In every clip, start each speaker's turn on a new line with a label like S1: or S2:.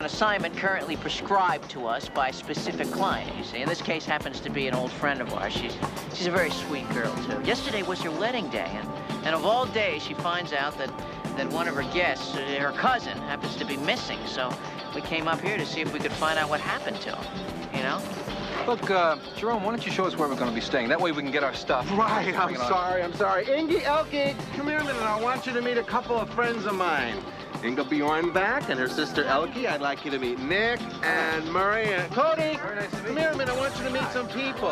S1: assignment currently prescribed to us by a specific client, you see. In this case happens to be an old friend of ours. She's a very sweet girl, too. Yesterday was her wedding day, and of all days, she finds out that one of her guests, her cousin, happens to be missing. So we came up here to see if we could find out what happened to him, you know?
S2: Look, Jerome, why don't you show us where we're going to be staying? That way we can get our stuff.
S3: Right, I'm sorry. Ingy, Elke, come here a minute. I want you to meet a couple of friends of mine. Inga Bjornback and her sister Elke. I'd like you to meet Nick and Murray and Cody. Come here a minute. I want you to meet some people.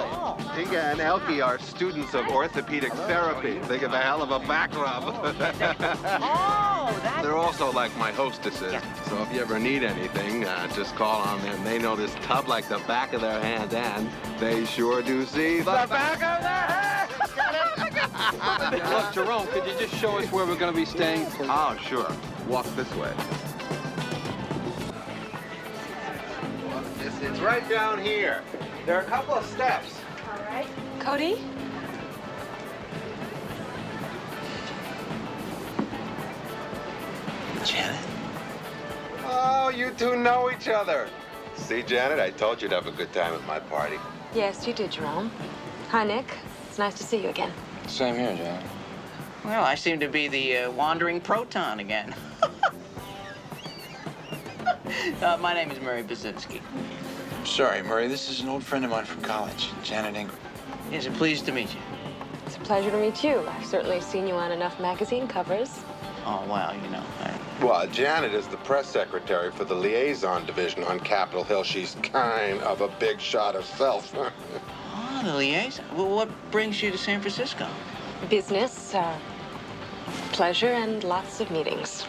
S3: Inga and Elke are students of orthopedic therapy. Think of a hell of a back rub. They're also like my hostesses.
S1: Yeah.
S3: So if you ever need anything, just call on them. They know this tub like the back of their hand, and they sure do see the back of their hand.
S2: Look, Jerome, could you just show us where we're going to be staying?
S3: Oh, sure. Walk this way. It's right down here. There are a couple of steps.
S4: All right. Cody?
S5: Janet?
S3: Oh, you two know each other. See, Janet, I told you to have a good time at my party.
S4: Yes, you did, Jerome. Hi, Nick. It's nice to see you again.
S2: Same here, Janet.
S1: Well, I seem to be the wandering proton again. My name is Murray Basinski.
S5: Sorry, Murray. This is an old friend of mine from college, Janet Ingram.
S1: Yes, I'm pleased to meet you.
S4: It's a pleasure to meet you. I've certainly seen you on enough magazine covers.
S1: Oh, well, you know,
S3: Well, Janet is the press secretary for the liaison division on Capitol Hill. She's kind of a big shot herself.
S1: Oh, the liaison. Well, what brings you to San Francisco?
S4: Business, pleasure, and lots of meetings.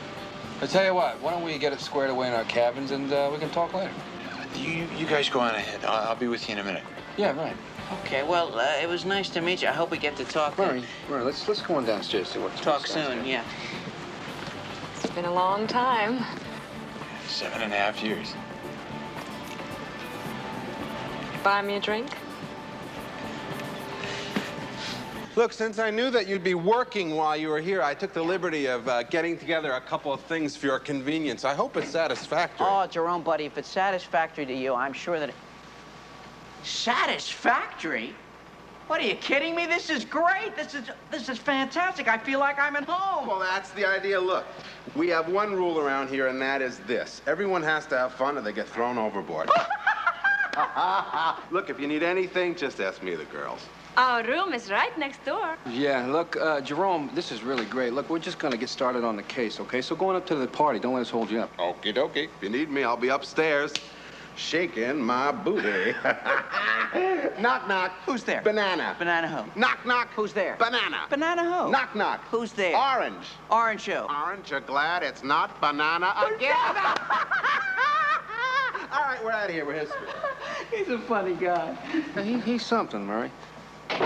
S2: I tell you what, why don't we get it squared away in our cabins and we can talk later?
S5: You guys go on ahead. I'll be with you in a minute.
S2: Yeah, right.
S1: Okay, well, it was nice to meet you. I hope we get to talk.
S2: Murray, let's go on downstairs see what's
S1: Talk soon, yeah.
S4: It's been a long time.
S5: 7.5 years.
S4: Buy me a drink?
S3: Look, since I knew that you'd be working while you were here, I took the liberty of getting together a couple of things for your convenience. I hope it's satisfactory.
S1: Oh, Jerome, buddy, if it's satisfactory to you, I'm sure that Satisfactory? What, are you kidding me? This is great. This is fantastic. I feel like I'm at home.
S3: Well, that's the idea. Look, we have one rule around here, and that is this. Everyone has to have fun or they get thrown overboard. Look, if you need anything, just ask me or the girls.
S4: Our room is right next door.
S2: Yeah, look, Jerome, this is really great. Look, we're just going to get started on the case, okay? So go on up to the party. Don't let us hold you up.
S3: Okie dokie. If you need me, I'll be upstairs shaking my booty. Knock, knock.
S1: Who's there?
S3: Banana.
S1: Banana who?
S3: Knock, knock.
S1: Who's there?
S3: Banana.
S1: Banana who?
S3: Knock, knock.
S1: Who's there?
S3: Orange.
S1: Orange who?
S3: Orange, you're glad it's not banana again? All right, we're out of here. We're history.
S1: He's a funny guy.
S2: He's something, Murray.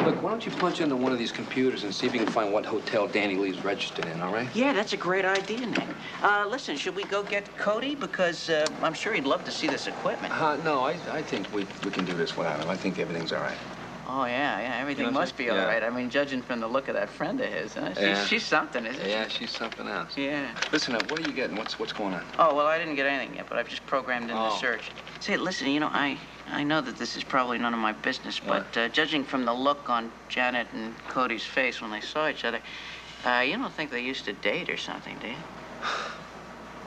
S2: Look, why don't you punch into one of these computers and see if you can find what hotel Danny Lee's registered in, all right?
S1: Yeah, that's a great idea, Nick. Listen, should we go get Cody? Because I'm sure he'd love to see this equipment.
S2: No, I think we can do this without him. I think everything's all right.
S1: Oh, yeah, everything must be all right. I mean, judging from the look of that friend of his, she's something, isn't she?
S2: Yeah, she's something else.
S1: Yeah.
S2: Listen, what are you getting? What's going on?
S1: Oh, well, I didn't get anything yet, but I've just programmed in the search. Say, listen, you know, I know that this is probably none of my business, but judging from the look on Janet and Cody's face when they saw each other, you don't think they used to date or something, do you?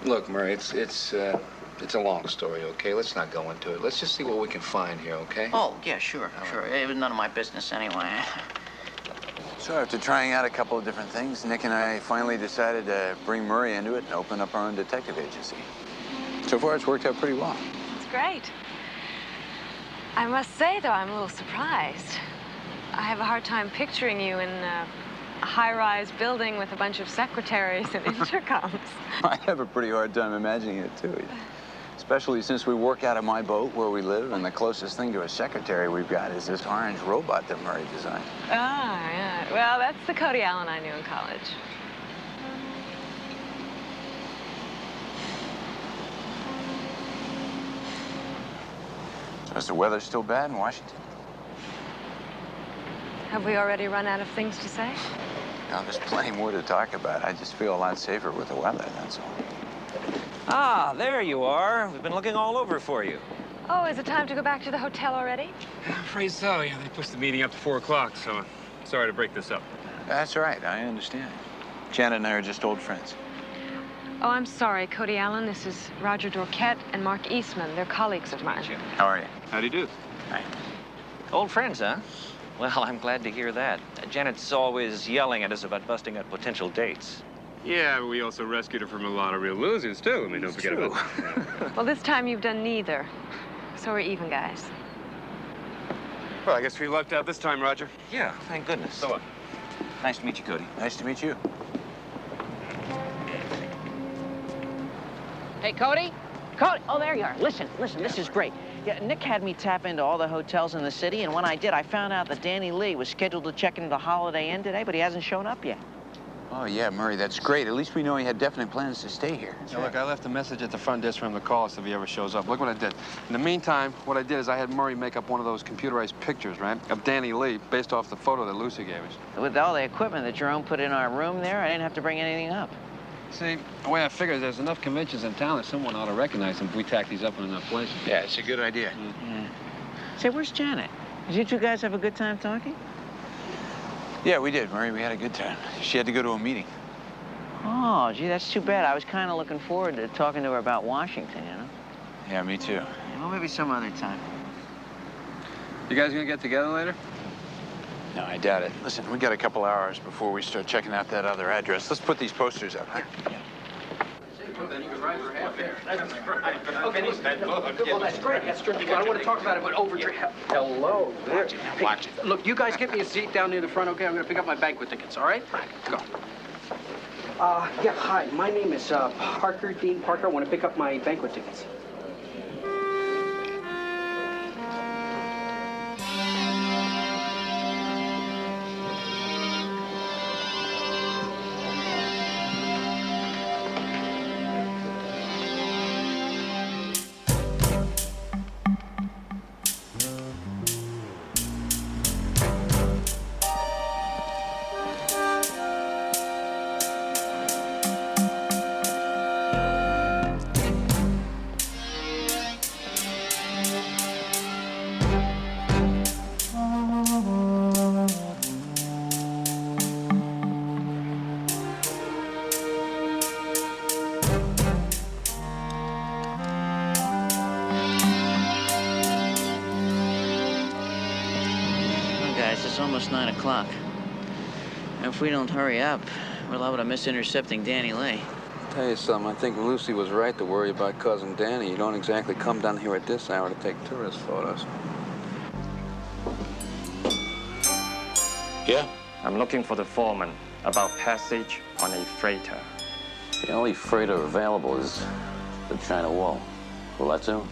S2: Look, Murray, it's a long story, okay? Let's not go into it. Let's just see what we can find here, okay?
S1: Oh, yeah, sure. It was none of my business anyway.
S5: So after trying out a couple of different things, Nick and I finally decided to bring Murray into it and open up our own detective agency. So far, it's worked out pretty well.
S4: It's great. I must say, though, I'm a little surprised. I have a hard time picturing you in a high-rise building with a bunch of secretaries and intercoms.
S5: I have a pretty hard time imagining it, too. Especially since we work out of my boat where we live, and the closest thing to a secretary we've got is this orange robot that Murray designed.
S4: Ah, yeah. Well, that's the Cody Allen I knew in college.
S5: So is the weather still bad in Washington?
S4: Have we already run out of things to say?
S5: No, there's plenty more to talk about. I just feel a lot safer with the weather, that's all.
S6: Ah, there you are. We've been looking all over for you.
S4: Oh, is it time to go back to the hotel already?
S7: I'm afraid so. Yeah, they pushed the meeting up to 4 o'clock, so sorry to break this up.
S5: That's all right. I understand. Janet and I are just old friends.
S4: Oh, I'm sorry, Cody Allen. This is Roger Dorquette and Mark Eastman. They're colleagues of mine.
S5: How are you?
S7: How do you do?
S5: Hi.
S6: Old friends, huh? Well, I'm glad to hear that. Janet's always yelling at us about busting up potential dates.
S7: Yeah, but we also rescued her from a lot of real losers, too. I mean, don't forget about that.
S4: Well, this time you've done neither. So we're even, guys.
S7: Well, I guess we lucked out this time, Roger.
S6: Yeah, thank goodness.
S7: So what?
S6: Nice to meet you, Cody.
S5: Nice to meet you.
S1: Hey, Cody? Cody! Oh, there you are. Listen, this is great. Yeah, Nick had me tap into all the hotels in the city, and when I did, I found out that Danny Lee was scheduled to check into the Holiday Inn today, but he hasn't shown up yet.
S5: Oh, yeah, Murray, that's great. At least we know he had definite plans to stay here.
S7: Now, look, I left a message at the front desk for him to call us if he ever shows up. Look what I did. In the meantime, what I did is I had Murray make up one of those computerized pictures, right, of Danny Lee based off the photo that Lucy gave us.
S1: With all the equipment that Jerome put in our room there, I didn't have to bring anything up.
S7: See, the way I figure is there's enough conventions in town that someone ought to recognize them if we tack these up in enough places.
S5: Yeah, it's a good idea.
S1: Say, where's Janet? Did you two guys have a good time talking?
S5: Yeah, we did, Murray. We had a good time. She had to go to a meeting.
S1: Oh, gee, that's too bad. I was kind of looking forward to talking to her about Washington, you know?
S5: Yeah, me too.
S1: Well, maybe some other time.
S7: You guys gonna get together later?
S5: No, I doubt it. Listen, we got a couple hours before we start checking out that other address. Let's put these posters up.
S8: Well, that's great. That's terrific. I want to talk about it, but Hello. There.
S5: Watch
S8: Hey, look, you guys get me a seat down near the front, okay? I'm going to pick up my banquet tickets, all right? Go. Yeah, hi. My name is Parker, Dean Parker. I want to pick up my banquet tickets.
S1: It's almost 9 o'clock. If we don't hurry up, we're liable to miss intercepting Danny Lee.
S2: Tell you something, I think Lucy was right to worry about Cousin Danny. You don't exactly come down here at this hour to take tourist photos.
S5: Yeah?
S9: I'm looking for the foreman about passage on a freighter.
S10: The only freighter available is the China Wall. Will that do?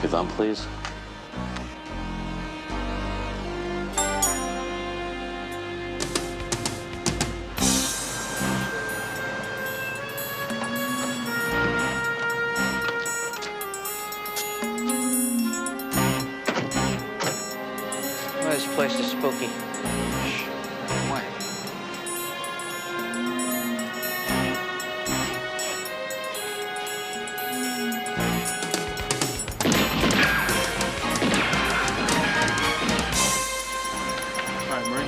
S10: Your thumb, please.
S1: Well, this place is spooky.
S5: Why?
S7: All right, Murray.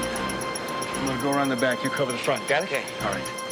S7: I'm gonna go around the back. You cover the front. Got it?
S1: Okay.
S7: All right.